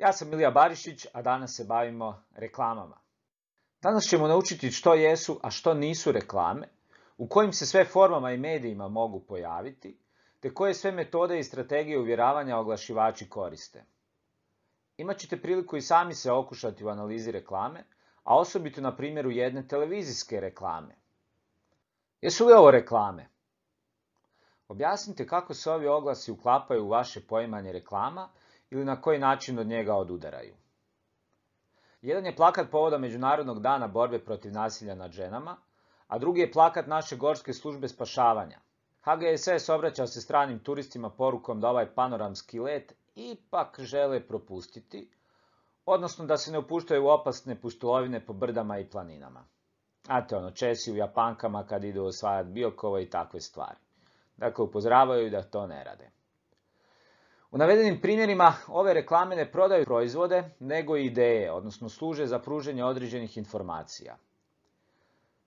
Ja sam Ilija Barišić, a danas se bavimo reklamama. Danas ćemo naučiti što jesu, a što nisu reklame, u kojim se sve formama i medijima mogu pojaviti, te koje sve metode i strategije uvjeravanja oglašivači koriste. Imaćete priliku i sami se okušati u analizi reklame, a osobito na primjeru jedne televizijske reklame. Jesu li ovo reklame? Objasnite kako se ovi oglasi uklapaju u vaše poimanje reklama ili na koji način od njega odudaraju. Jedan je plakat povoda Međunarodnog dana borbe protiv nasilja nad ženama, a drugi je plakat naše Gorske službe spašavanja. HGSS obraća se stranim turistima porukom da ovaj panoramski let ipak žele propustiti, odnosno da se ne upuštaju u opasne pustolovine po brdama i planinama. Znate Česi u Japankama kad idu osvajati Biokovo i takve stvari. Dakle, upozoravaju da to ne rade. U navedenim primjerima ove reklame ne prodaju proizvode, nego i ideje, odnosno služe za pružanje određenih informacija.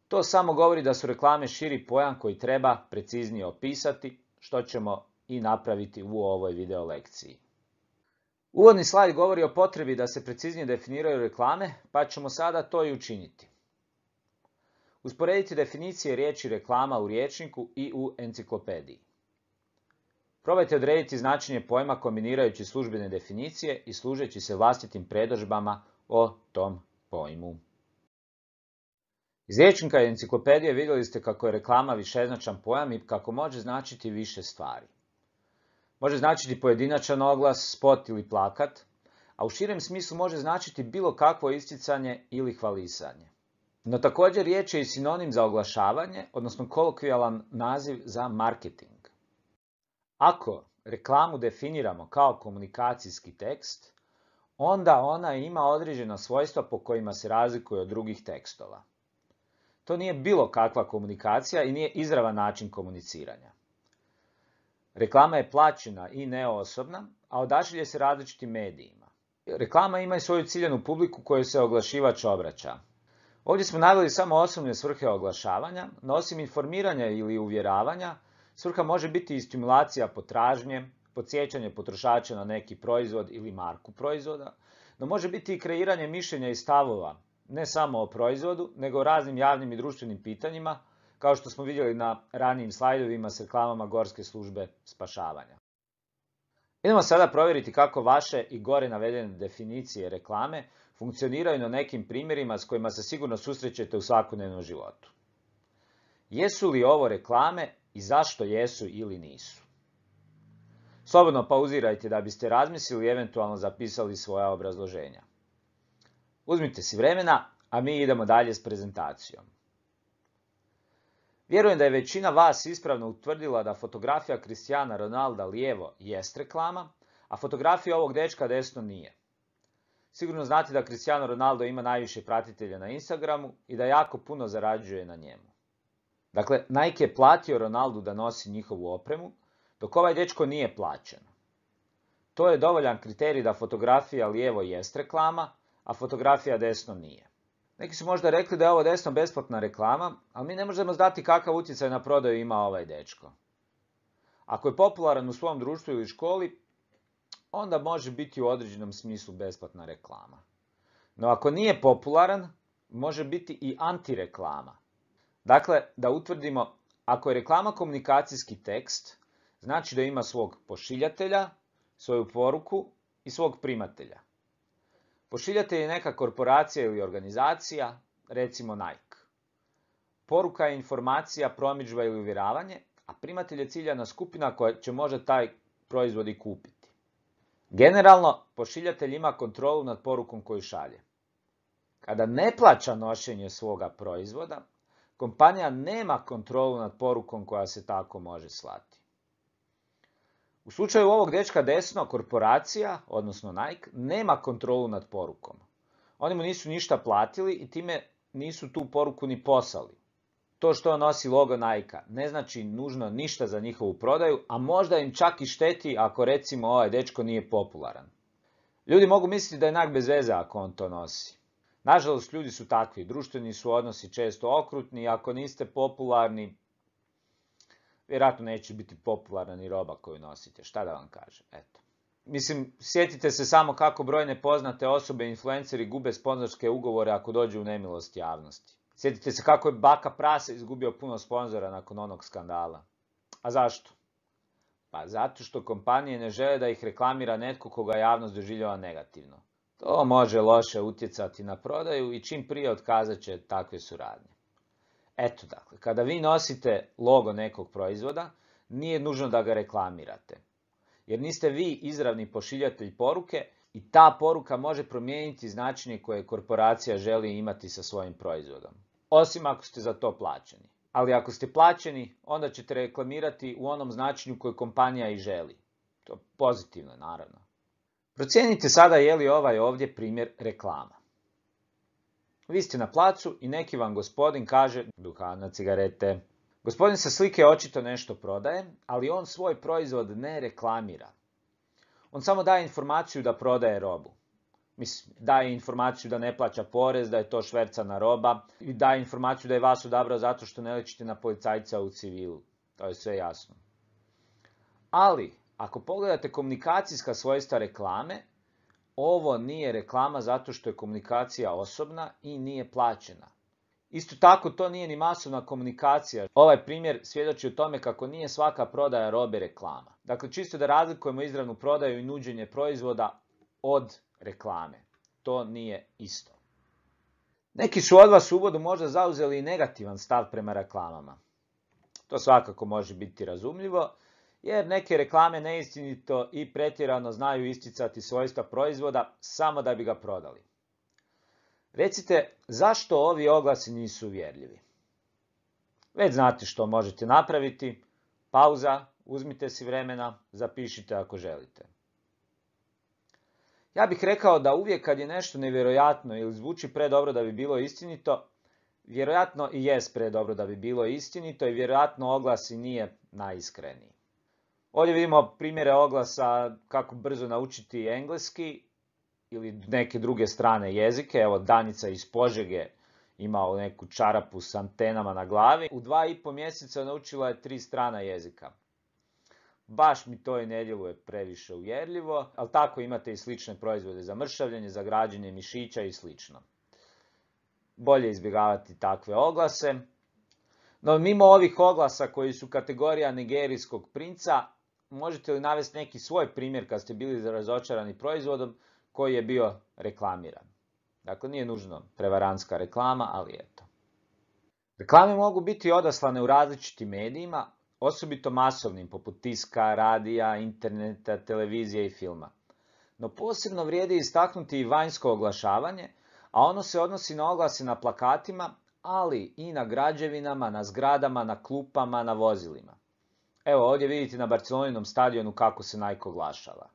To samo govori da su reklame širi pojam koji treba preciznije opisati, što ćemo i napraviti u ovoj video lekciji. Uvodni slajd govori o potrebi da se preciznije definiraju reklame, pa ćemo sada to i učiniti. Usporedite definicije riječi reklama u rječniku i u enciklopediji. Probajte odrediti značenje pojma kombinirajući službene definicije i služeći se vlastitim predodžbama o tom pojmu. Iz rječnika i enciklopedije vidjeli ste kako je reklama višeznačan pojam i kako može značiti više stvari. Može značiti pojedinačan oglas, spot ili plakat, a u širem smislu može značiti bilo kakvo isticanje ili hvalisanje. No također riječ je i sinonim za oglašavanje, odnosno kolokvijalan naziv za marketing. Ako reklamu definiramo kao komunikacijski tekst, onda ona ima određena svojstva po kojima se razlikuje od drugih tekstova. To nije bilo kakva komunikacija i nije izravan način komuniciranja. Reklama je plaćena i neosobna, a odašilje se različitim medijima. Reklama ima i svoju ciljanu publiku kojoj se oglašivač obraća. Ovdje smo naveli samo osobne svrhe oglašavanja, no osim informiranja ili uvjeravanja, svrha može biti i stimulacija potražnje, podsjećanje potrošača na neki proizvod ili marku proizvoda, no može biti i kreiranje mišljenja i stavova, ne samo o proizvodu, nego o raznim javnim i društvenim pitanjima, kao što smo vidjeli na ranijim slajdovima s reklamama Gorske službe spašavanja. Idemo sada provjeriti kako vaše i gore navedene definicije reklame funkcioniraju na nekim primjerima s kojima se sigurno susrećete u svakodnevnom životu. Jesu li ovo reklame i zašto jesu ili nisu? Slobodno pauzirajte da biste razmislili i eventualno zapisali svoja obrazloženja. Uzmite si vremena, a mi idemo dalje s prezentacijom. Vjerujem da je većina vas ispravno utvrdila da fotografija Cristiana Ronalda lijevo jest reklama, a fotografija ovog dečka desno nije. Sigurno znate da Cristiano Ronaldo ima najviše pratitelja na Instagramu i da jako puno zarađuje na njemu. Dakle, Nike je platio Ronaldu da nosi njihovu opremu, dok ovaj dečko nije plaćen. To je dovoljan kriterij da fotografija lijevo jest reklama, a fotografija desno nije. Neki su možda rekli da je ovo desno besplatna reklama, ali mi ne možemo znati kakav utjecaj na prodaju ima ovaj dečko. Ako je popularan u svom društvu ili školi, onda može biti u određenom smislu besplatna reklama. No ako nije popularan, može biti i antireklama. Dakle, da utvrdimo, ako je reklama komunikacijski tekst, znači da ima svog pošiljatelja, svoju poruku i svog primatelja. Pošiljatelj je neka korporacija ili organizacija, recimo Nike. Poruka je informacija, promidžba ili uvjeravanje, a primatelj je ciljana skupina koja će možda taj proizvod i kupiti. Generalno, pošiljatelj ima kontrolu nad porukom koju šalje. Kada ne plaća nošenje svoga proizvoda, kompanija nema kontrolu nad porukom koja se tako može slati. U slučaju ovog dečka desno, korporacija, odnosno Nike, nema kontrolu nad porukom. Oni mu nisu ništa platili i time nisu tu poruku ni poslali. To što on nosi logo Nike ne znači nužno ništa za njihovu prodaju, a možda im čak i šteti ako recimo ovaj dečko nije popularan. Ljudi mogu misliti da je Nike bez veze ako on to nosi. Nažalost, ljudi su takvi, društveni su odnosi često okrutni i ako niste popularni, vjerojatno neće biti popularna ni roba koju nosite, šta da vam kažem, eto. Mislim, sjetite se samo kako brojne poznate osobe i influenceri gube sponzorske ugovore ako dođu u nemilost javnosti. Sjetite se kako je Baka Prase izgubio puno sponzora nakon onog skandala. A zašto? Pa zato što kompanije ne žele da ih reklamira netko koga javnost doživljava negativno. To može loše utjecati na prodaju i čim prije otkazat će takve suradnje. Eto dakle, kada vi nosite logo nekog proizvoda, nije nužno da ga reklamirate. Jer niste vi izravni pošiljatelj poruke i ta poruka može promijeniti značenje koje korporacija želi imati sa svojim proizvodom. Osim ako ste za to plaćeni. Ali ako ste plaćeni, onda ćete reklamirati u onom značenju koje kompanija i želi. To je pozitivno, naravno. Procijenite sada je li ovaj ovdje primjer reklama. Vi ste na placu i neki vam gospodin kaže duhana, cigarete. Gospodin sa slike očito nešto prodaje, ali on svoj proizvod ne reklamira. On samo daje informaciju da prodaje robu. Mislim, daje informaciju da ne plaća porez, da je to švercana roba i daje informaciju da je vas odabrao zato što ne ličite na policajca u civilu. To je sve jasno. Ali, ako pogledate komunikacijska svojstva reklame, ovo nije reklama zato što je komunikacija osobna i nije plaćena. Isto tako to nije ni masovna komunikacija. Ovaj primjer svjedoči o tome kako nije svaka prodaja robe reklama. Dakle, čisto da razlikujemo izravnu prodaju i nuđenje proizvoda od reklame. To nije isto. Neki su od vas u uvodu možda zauzeli i negativan stav prema reklamama. To svakako može biti razumljivo, jer neke reklame neistinito i pretjerano znaju isticati svojstva proizvoda samo da bi ga prodali. Recite, zašto ovi oglasi nisu uvjerljivi? Već znate što možete napraviti. Pauza, uzmite si vremena, zapišite ako želite. Ja bih rekao da uvijek kad je nešto nevjerojatno ili zvuči predobro da bi bilo istinito, vjerojatno i jest predobro da bi bilo istinito i vjerojatno oglas i nije najiskreniji. Ovdje vidimo primjere oglasa kako brzo naučiti engleski ili neke druge strane jezike. Evo, Danica iz Požege ima neku čarapu s antenama na glavi. U 2,5 mjeseca naučila je 3 strana jezika. Baš mi to i ne djeluje previše uvjerljivo, ali tako imate i slične proizvode za mršavljenje, za građenje mišića i slično. Bolje izbjegavati takve oglase. No, mimo ovih oglasa koji su kategorija nigerijskog princa, možete li navesti neki svoj primjer kad ste bili razočarani proizvodom koji je bio reklamiran? Dakle, nije nužno prevarantska reklama, ali eto. Reklame mogu biti odaslane u različitim medijima, osobito masovnim, poput tiska, radija, interneta, televizije i filma. No posebno vrijedi istaknuti i vanjsko oglašavanje, a ono se odnosi na oglase na plakatima, ali i na građevinama, na zgradama, na klupama, na vozilima. Evo, ovdje vidite na Barceloninom stadionu kako se Nike oglašava.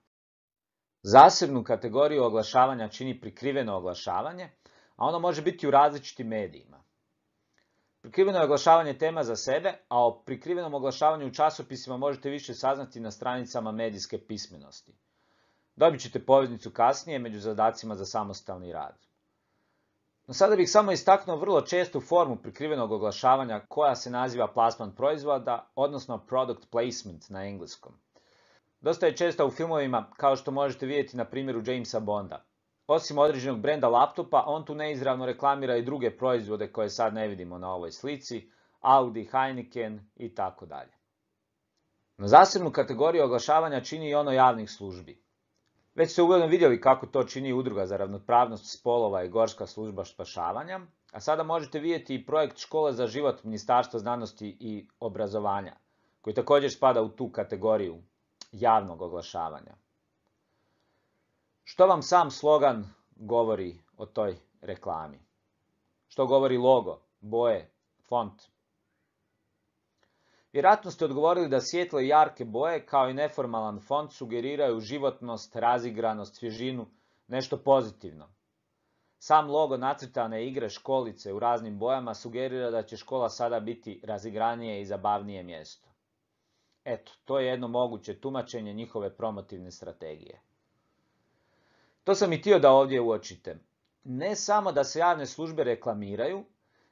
Zasebnu kategoriju oglašavanja čini prikriveno oglašavanje, a ono može biti u različitim medijima. Prikriveno je oglašavanje tema za sebe, a o prikrivenom oglašavanju u časopisima možete više saznati na stranicama medijske pismenosti. Dobit ćete poveznicu kasnije među zadacima za samostalni rad. No sada bih samo istaknuo vrlo čestu formu prikrivenog oglašavanja koja se naziva plasman proizvoda, odnosno product placement na engleskom. Dosta je česta u filmovima, kao što možete vidjeti na primjeru Jamesa Bonda. Osim određenog brenda laptopa, on tu neizravno reklamira i druge proizvode koje sad ne vidimo na ovoj slici, Audi, Heineken i tako dalje. No zasebnu kategoriju oglašavanja čini i ono javnih službi. Već ste uvodno vidjeli kako to čini Udruga za ravnopravnost spolova i Gorska služba spašavanja, a sada možete vidjeti i projekt Škole za život Ministarstva znanosti i obrazovanja, koji također spada u tu kategoriju javnog oglašavanja. Što vam sam slogan govori o toj reklami? Što govori logo, boje, font? Vjerojatno ste odgovorili da svijetle i jarke boje kao i neformalan font sugeriraju životnost, razigranost, svježinu, nešto pozitivno. Sam logo nacrtane igre školice u raznim bojama sugerira da će škola sada biti razigranije i zabavnije mjesto. Eto, to je jedno moguće tumačenje njihove promotivne strategije. To sam i htio da ovdje uočite. Ne samo da se javne službe reklamiraju,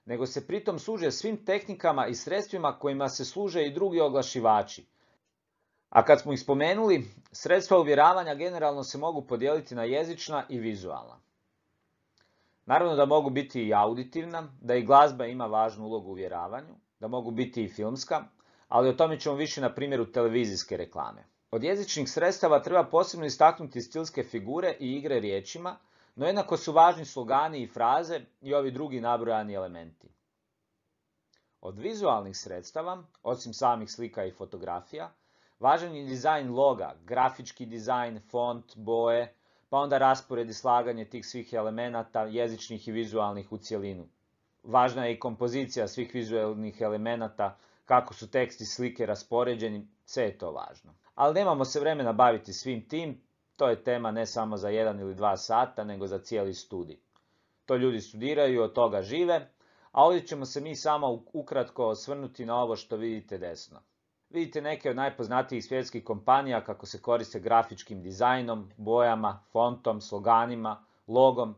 nego se pritom služe svim tehnikama i sredstvima kojima se služe i drugi oglašivači. A kad smo ih spomenuli, sredstva uvjeravanja generalno se mogu podijeliti na jezična i vizualna. Naravno da mogu biti i auditivna, da i glazba ima važnu ulogu u uvjeravanju, da mogu biti i filmska, ali o tome ćemo više na primjeru televizijske reklame. Od jezičnih sredstava treba posebno istaknuti stilske figure i igre riječima, no jednako su važni slogani i fraze i ovi drugi nabrojani elementi. Od vizualnih sredstava, osim samih slika i fotografija, važan je dizajn loga, grafički dizajn, font, boje, pa onda raspored i slaganje tih svih elemenata, jezičnih i vizualnih u cjelinu. Važna je i kompozicija svih vizualnih elemenata, kako su tekst i slike raspoređeni, sve je to važno. Ali nemamo se vremena baviti svim tim, to je tema ne samo za 1 ili 2 sata, nego za cijeli studij. To ljudi studiraju i od toga žive, a ovdje ćemo se mi samo ukratko osvrnuti na ovo što vidite desno. Vidite neke od najpoznatijih svjetskih kompanija kako se koriste grafičkim dizajnom, bojama, fontom, sloganima, logom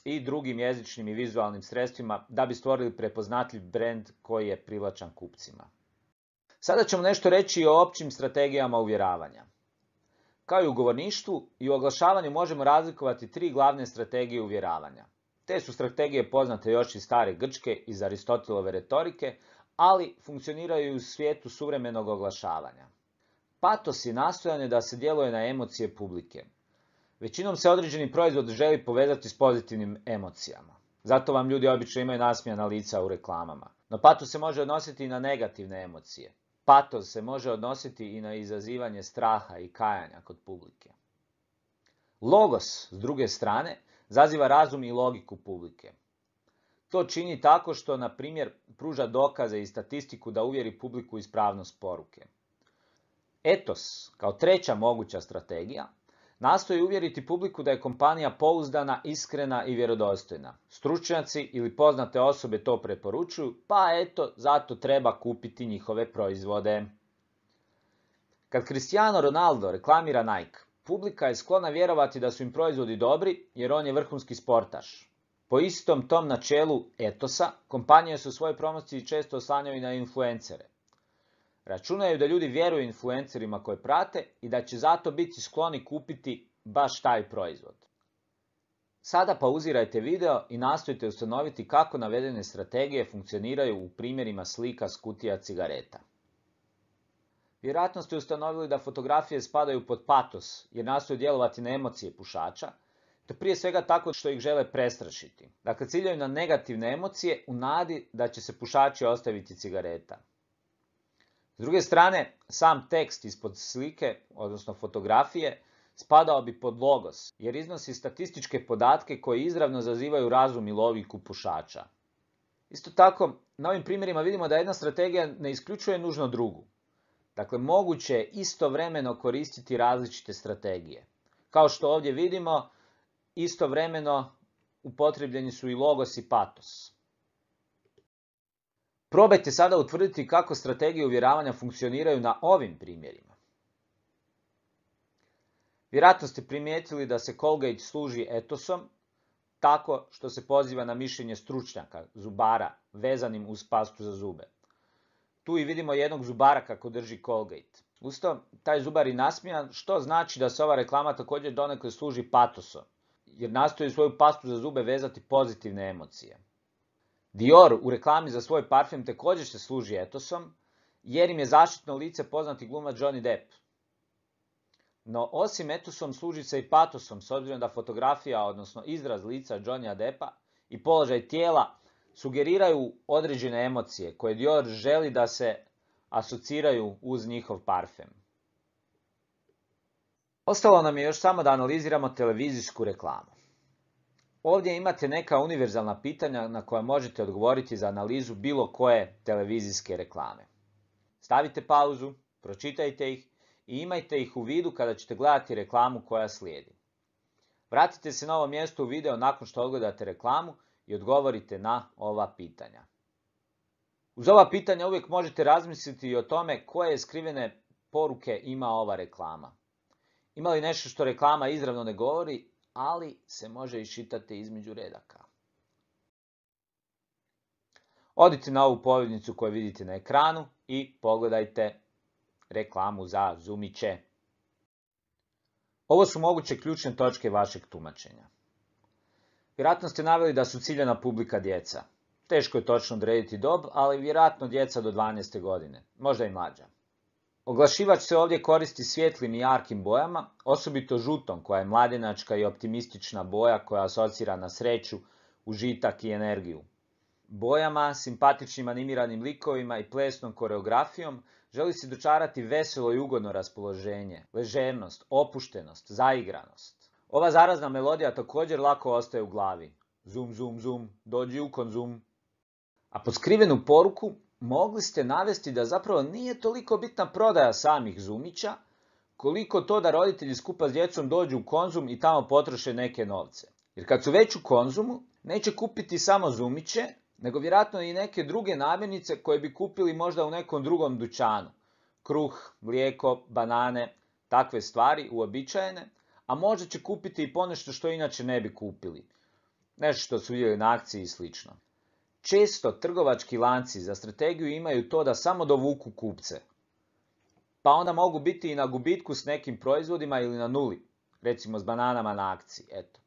i drugim jezičnim i vizualnim sredstvima da bi stvorili prepoznatljiv brend koji je privlačan kupcima. Sada ćemo nešto reći o općim strategijama uvjeravanja. Kao i u govorništvu i u oglašavanju možemo razlikovati 3 glavne strategije uvjeravanja. Te su strategije poznate još iz stare Grčke, iz Aristotelove retorike, ali funkcioniraju i u svijetu suvremenog oglašavanja. Patos je nastojanje da se djeluje na emocije publike. Većinom se određeni proizvod želi povezati s pozitivnim emocijama. Zato vam ljudi obično imaju nasmijana lica u reklamama. No patos se može odnositi i na negativne emocije. Patos se može odnositi i na izazivanje straha i kajanja kod publike. Logos, s druge strane, zaziva razum i logiku publike. To čini tako što, na primjer, pruža dokaze i statistiku da uvjeri publiku u ispravnost poruke. Etos, kao treća moguća strategija, nastoji uvjeriti publiku da je kompanija pouzdana, iskrena i vjerodostojna. Stručnjaci ili poznate osobe to preporučuju, pa eto, zato treba kupiti njihove proizvode. Kad Cristiano Ronaldo reklamira Nike, publika je sklona vjerovati da su im proizvodi dobri jer on je vrhunski sportaš. Po istom tom načelu etosa, kompanije su u svojoj promociji često oslanjaju na influencere. Računaju da ljudi vjeruju influencerima koje prate i da će zato biti skloni kupiti baš taj proizvod. Sada pauzirajte video i nastojite ustanoviti kako navedene strategije funkcioniraju u primjerima slika s kutija cigareta. Vjerojatno ste ustanovili da fotografije spadaju pod patos jer nastoje djelovati na emocije pušača, te prije svega tako što ih žele prestrašiti. Dakle, ciljaju na negativne emocije u nadi da će se pušači ostaviti cigareta. S druge strane, sam tekst ispod slike, odnosno fotografije, spadao bi pod logos, jer iznosi statističke podatke koji izravno zazivaju razum i logiku pušača. Isto tako, na ovim primjerima vidimo da jedna strategija ne isključuje nužno drugu. Dakle, moguće je istovremeno koristiti različite strategije. Kao što ovdje vidimo, istovremeno upotrijebljeni su i logos i patos. Probajte sada utvrditi kako strategije uvjeravanja funkcioniraju na ovim primjerima. Vjerojatno ste primijetili da se Colgate služi etosom tako što se poziva na mišljenje stručnjaka, zubara, vezanim uz pastu za zube. Tu i vidimo jednog zubara kako drži Colgate. Usto, taj zubar je nasmijan, što znači da se ova reklama također donekle služi patosom, jer nastoji svoju pastu za zube vezati pozitivne emocije. Dior u reklami za svoj parfem također se služi etosom, jer im je zaštitno lice poznati glumac Johnny Depp. No, osim etosom služi se i patosom, s obzirom da fotografija, odnosno izraz lica Johnnyja Deppa i položaj tijela sugeriraju određene emocije koje Dior želi da se asociraju uz njihov parfem. Ostalo nam je još samo da analiziramo televizijsku reklamu. Ovdje imate neka univerzalna pitanja na koja možete odgovoriti za analizu bilo koje televizijske reklame. Stavite pauzu, pročitajte ih i imajte ih u vidu kada ćete gledati reklamu koja slijedi. Vratite se na ovo mjesto u video nakon što odgledate reklamu i odgovorite na ova pitanja. Uz ova pitanja uvijek možete razmisliti i o tome koje skrivene poruke ima ova reklama. Ima li nešto što reklama izravno ne govori, ali se može iščitati između redaka. Odite na ovu povednicu koju vidite na ekranu i pogledajte reklamu za zumiće. Ovo su moguće ključne točke vašeg tumačenja. Vjerojatno ste naveli da su ciljana publika djeca. Teško je točno odrediti dob, ali vjerojatno djeca do 12. godine, možda i mlađa. Oglašivač se ovdje koristi svjetlim i jarkim bojama, osobito žutom koja je mladenačka i optimistična boja koja asocira na sreću, užitak i energiju. Bojama, simpatičnim animiranim likovima i plesnom koreografijom želi se dočarati veselo i ugodno raspoloženje, ležernost, opuštenost, zaigranost. Ova zarazna melodija također lako ostaje u glavi. Zum, zum, zum, dođi u konzum. A pod skrivenu poruku mogli ste navesti da zapravo nije toliko bitna prodaja samih zumića, koliko to da roditelji skupa s djecom dođu u Konzum i tamo potroše neke novce. Jer kad su već u Konzumu, neće kupiti samo zumiće, nego vjerojatno i neke druge namirnice koje bi kupili možda u nekom drugom dućanu. Kruh, mlijeko, banane, takve stvari uobičajene, a možda će kupiti i ponešto što inače ne bi kupili. Nešto što su vidjeli na akciji i slično. Često trgovački lanci za strategiju imaju to da samo dovuku kupce. Pa onda mogu biti i na gubitku s nekim proizvodima ili na nuli, recimo s bananama na akciji, eto.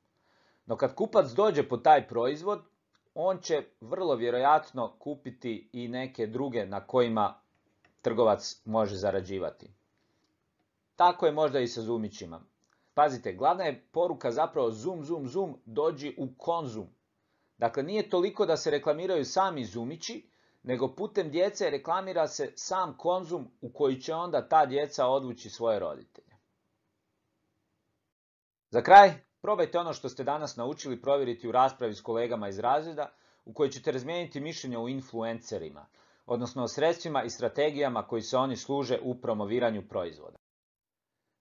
No kad kupac dođe po taj proizvod, on će vrlo vjerojatno kupiti i neke druge na kojima trgovac može zarađivati. Tako je možda i sa zumićima. Pazite, glavna je poruka zapravo zum, zum, zum, dođi u Konzum. Dakle, nije toliko da se reklamiraju sami zumići, nego putem djece reklamira se sam Konzum u koji će onda ta djeca odvući svoje roditelje. Za kraj, probajte ono što ste danas naučili provjeriti u raspravi s kolegama iz razreda, u kojoj ćete razmijeniti mišljenje o influencerima, odnosno o sredstvima i strategijama koji se oni služe u promoviranju proizvoda.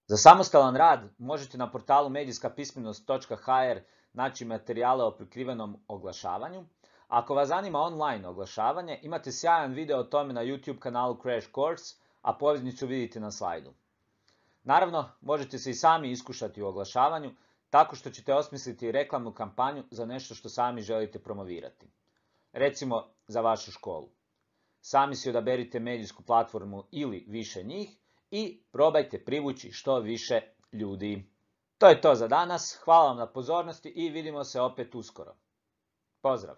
Za samostalan rad možete na portalu medijskapismenost.hr naći materijale o prikrivenom oglašavanju. A ako vas zanima online oglašavanje, imate sjajan video o tome na YouTube kanalu Crash Course, a poveznicu vidite na slajdu. Naravno, možete se i sami iskušati u oglašavanju, tako što ćete osmisliti reklamnu kampanju za nešto što sami želite promovirati. Recimo, za vašu školu. Sami si odaberite medijsku platformu ili više njih i probajte privući što više ljudi. To je to za danas, hvala vam na pozornosti i vidimo se opet uskoro. Pozdrav!